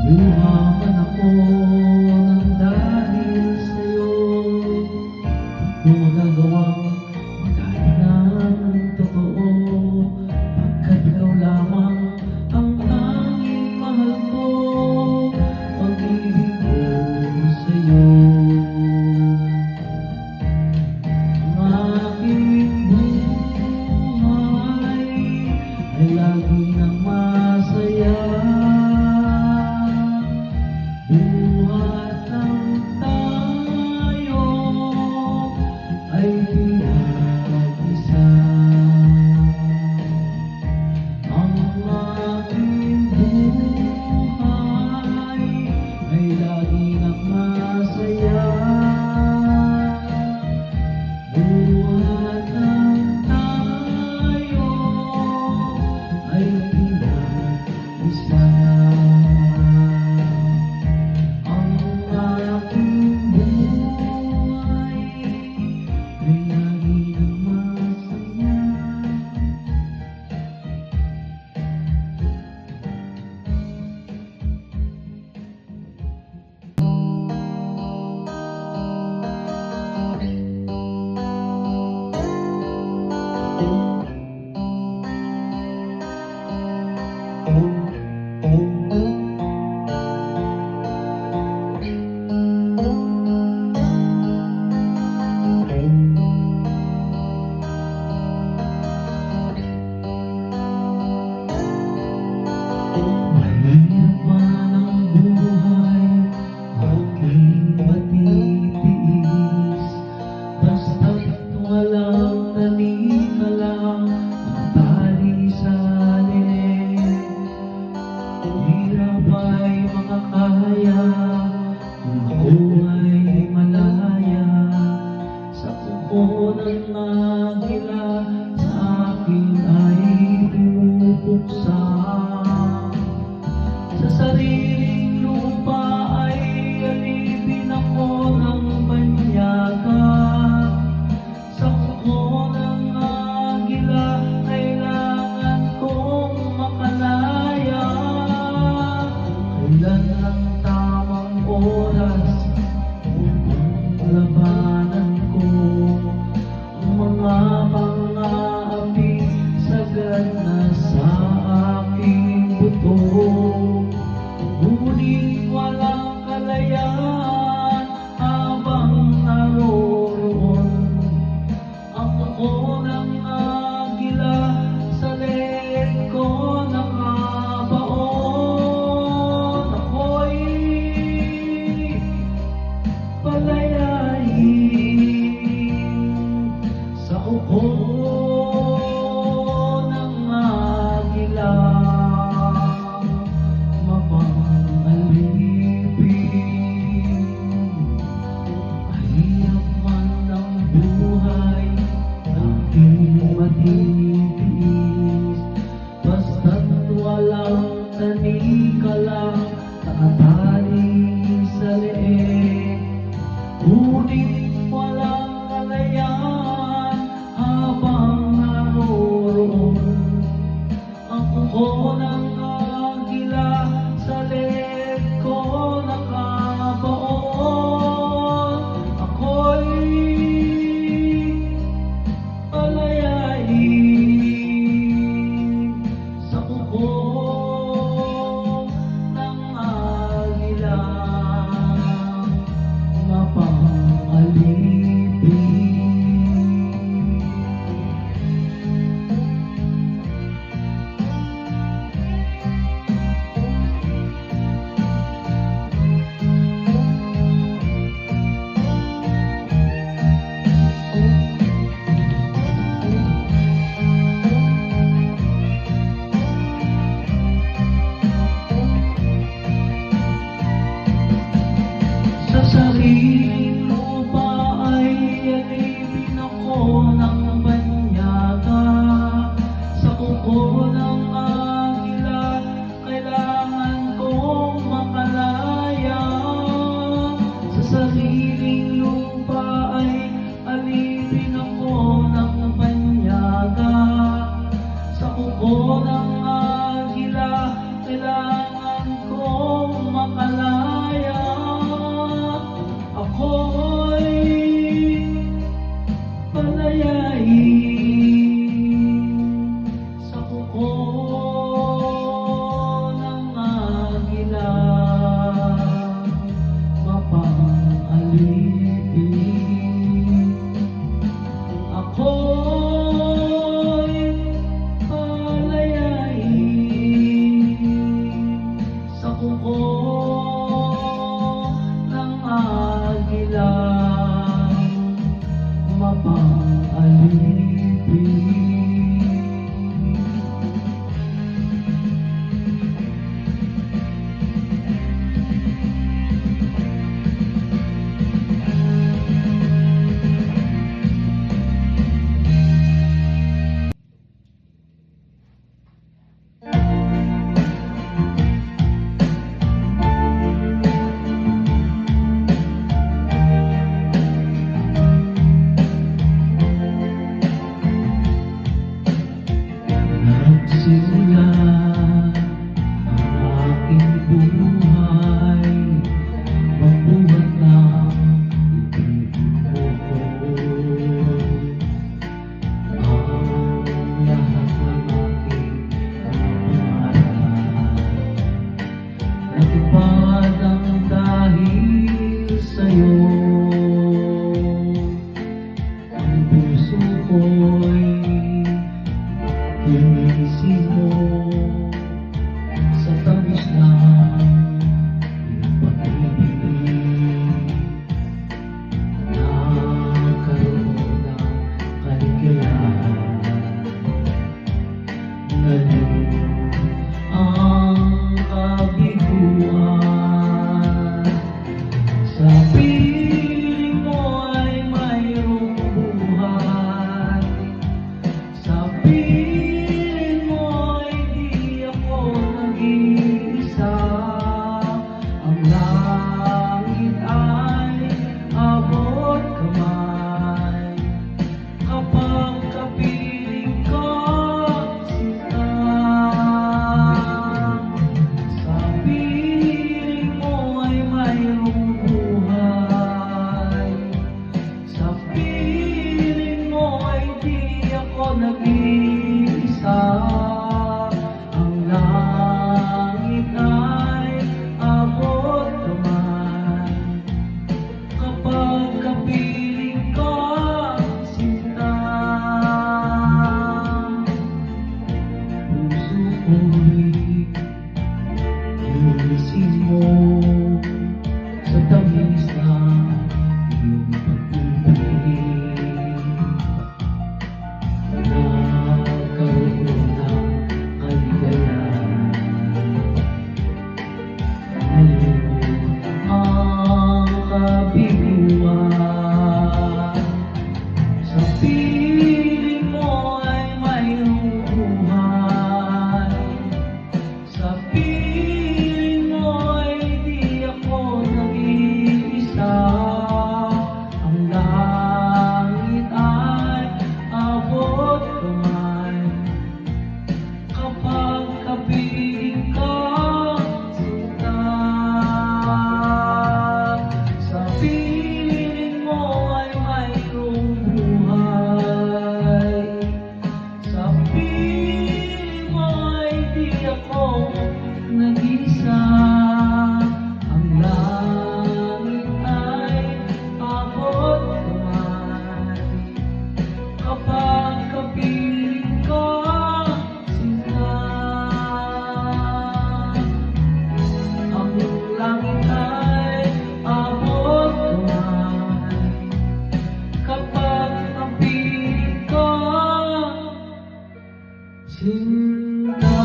Luha man ako ng dahil sa'yo, di ko magagawang magalit ng totoo, pagkat ikaw lamang ang tanging mahal ko, pag-ibig ko sa'yo. Ang aking buhay ay lagi nang masaya, buhat ng tayo ay pinag-isa. Ang aking buhay ay lagi nang masaya, buhat ng tayo ay pinag-isa. Mahirap man ang buhay, aking matitiis, basta't walang tanikala, nakatali sa liig. Hirap ay makakaya kung ako ay malaya, sa kuko ng agila sa akin ay pumupuksa. Sa sariling lupa ay alipin ako ng banyaga, sa kuko ng agila kailangan kong makalaya. Kailan ang tamang oras upang labanan ko ang mga pang-aapi sagad na sa aking buto? Ngunit walang kalayaan habang naroroon ang kuko ng agila, sa leeg ko nakabaon. Ako'y palayain sa kuko ng agila. Mahirap man ang buhay, aking matitiis, basta't walang tanikala, nakatali sa leeg. Ngunit walang kalayaan habang naroroon ang kuko ng agila, sa leeg ko nakabaon. Ako'y palayain sa kuko ng agila. sa'yo. Ang puso ko'y linisin mo sa tamis ng iyong pag-ibig. Nagkaroon ng kaligayahan, ngayon ang kabiguan. Sa piling mo ay mayroong buhay. Sa piling mo ay di ako nag-iisa. Ang langit ay abot kamay kapag kapiling ka, sinta. Sa piling mo ay mayroong buhay. Sa piling mo ay di ako nag-iisa. Ang langit ay abot kamay kapag kapiling ka, sinta. Puso ko'y linisin mo sa tamis ng iyong pag-ibig. Nagkaroon ng kaligayahan, ngayon ang kabiguan. Sa piling mo ay mayroong buhay. Sa piling mo ay di ako nag-iisa. Ang langit ay abot kamay kapag kapiling ka, sinta. Sa piling mo ay mayroong buhay. Sa piling mo ay di ako nag-isa. Ang langit ay abot kamay kapag kapiling ka, sinta. Ang langit ay abot kamay kapag kapiling ka, sinta.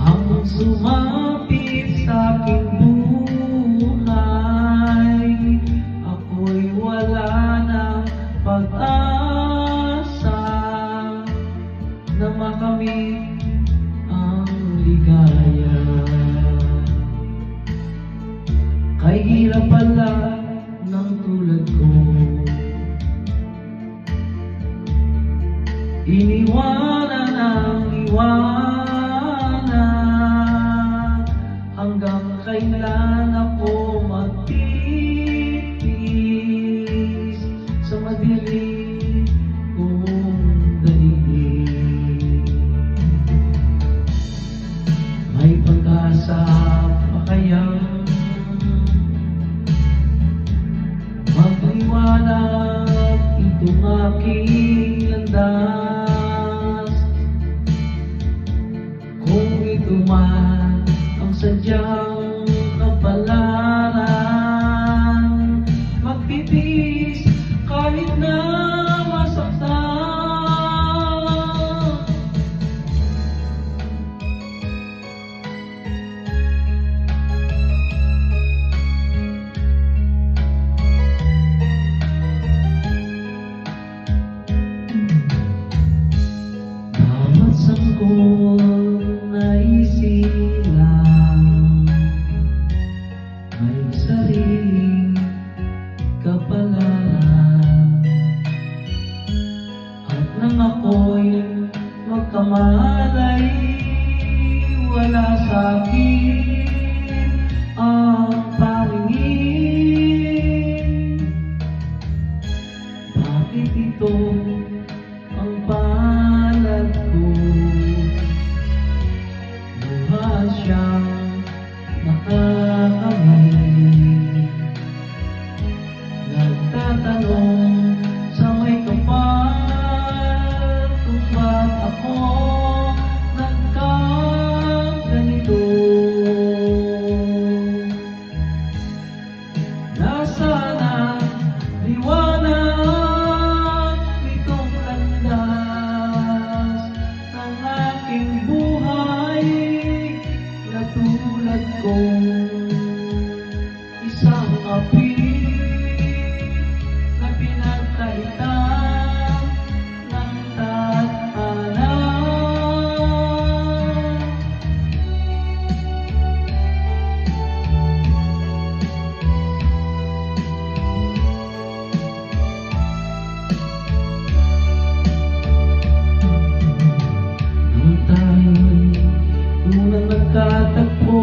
Ang sumapit sa aking buhay, ako'y wala ng pag-asa na makamit ang ligaya. Kay hirap pala ng tulad ko, iniwanan ang iwanan. Hanggang kailan ako magtitiis sa madilim kong daigdig? May pag-asa pa kayang magliwanag itong aking landas? Kung ito man ang sadyang kapalaran, magtitiis kahit na masaktan. Bawat sanggol na isilang may sariling kapalaran. At nang ako'y magkamalay, wala sa'kin ang paningin. Bakit ito ang palala? tulad ko. Buhat siyang nakakawin, nagtatanong sa may kapal kung ba't ako nagkaganito. Nasaan ang liwanag nitong landas ng aking buhay na tulad kong isang api na pinagkaitan ng tadhana. Nung tayo'y unang nagkatagpo,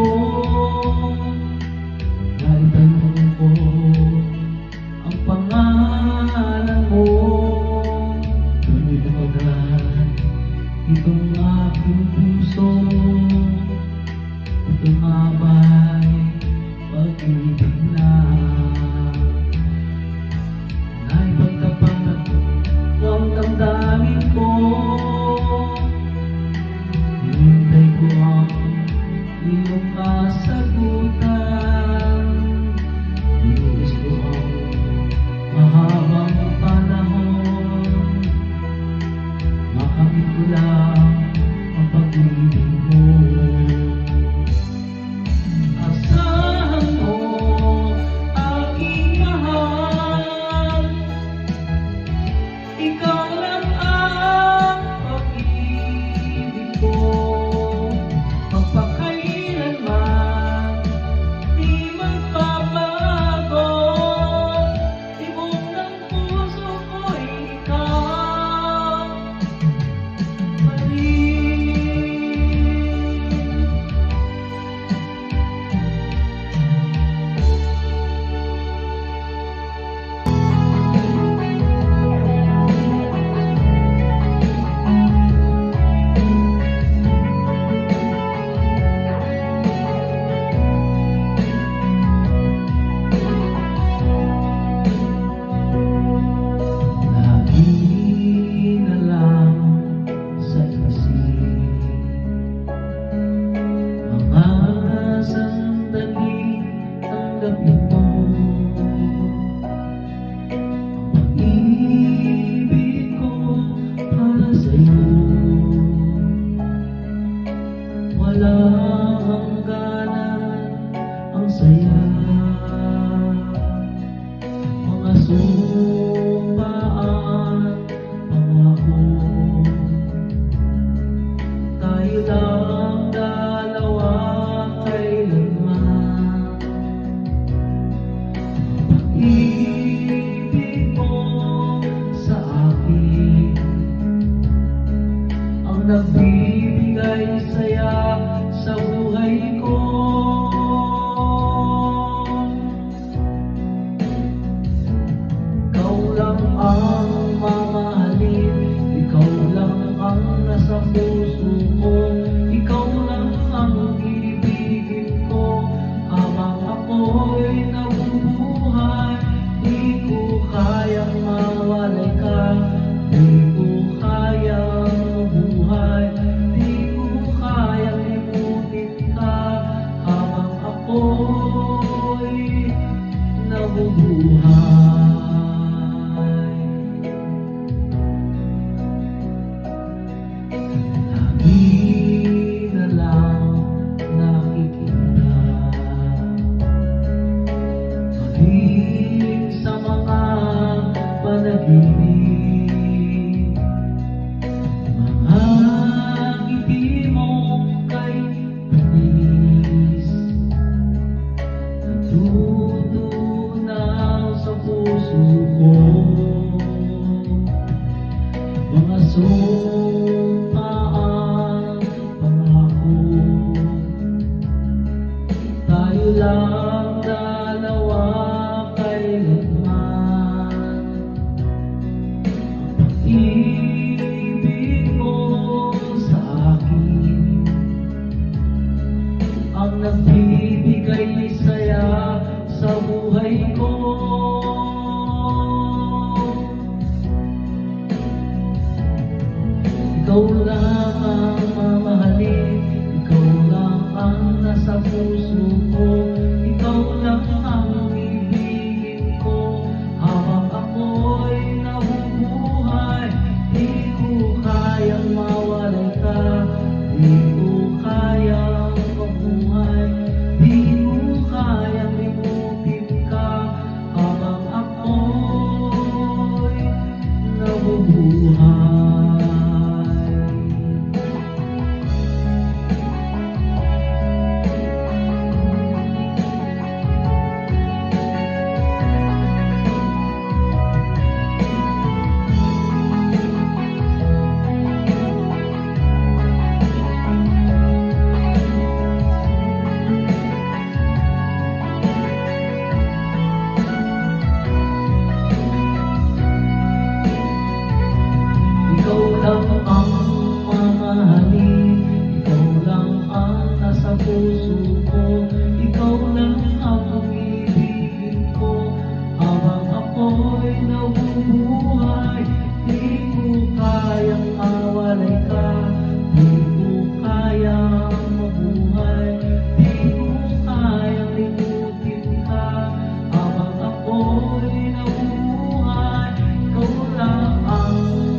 naitanong ko ang pangalan mo. Tunod agad itong aking puso, ito nga ba'y pag-ibig na? Naipagtapat ko ang damdamin ko, hinintay ko ang iyong kasagutan. Dinis ko ang mahabang panahon, makamit ko lang ang pag-ibig mo. Asahan mo, aking mahal, ikaw lang ang pag-ibig ko. Magpakailanman di magbabago, tibok ng puso ko'y ikaw pa rin. Lagi na lang sa isip mga sandali ng gabi mo. Ang pag-ibig ko para sa'yo wala hangganan, ang saya. Mga sumpaan, pangako, tayo lang dalawa kailanman. Pag-ibig mo sa akin ang nagbibigay saya sa buhay ko. Ikaw lang ang mamahalin, ikaw lang ang nasa puso ko, ikaw lang ang ibigin ko. Habang ako'y nabubuhay, di ko kayang mawalay ka, di ko kayang mabuhay, di ko kayang limutin ka. Habang ako'y nabubuhay, lagi na lang nakikita, mahilig sa mga panaginip, mga ngiti mo kay panis, natutunaw sa puso ko. Mga sumpaan, pangako, tayo lang dalawa kailanman. Ikaw lang ang mamahalin, ikaw lang ang nasa puso ko, ikaw lang ang ibigin ko. Habang ako'y nabubuhay, di ko kayang mawalay ka, di ko kayang mabuhay, di ko kayang limutin ka. Habang ako'y nabubuhay. Ikaw lang ang mamahalin, ikaw lang ang nasa puso ko, ikaw lang ang ibigin ko. Habang ako'y nabubuhay, di ko kayang mawalay ka, di ko kayang mabuhay, di ko kayang limutin ka. Habang ako'y nabubuhay, ikaw lang ang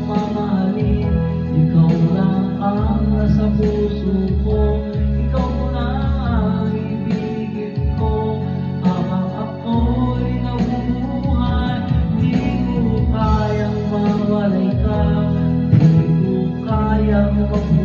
mamahalin, ikaw lang ang nasa puso ko, ikaw lang ang ibigin ko. Habang ako'y nabubuhay, di ko kayang mawalay ka, di ko kayang mabuhay.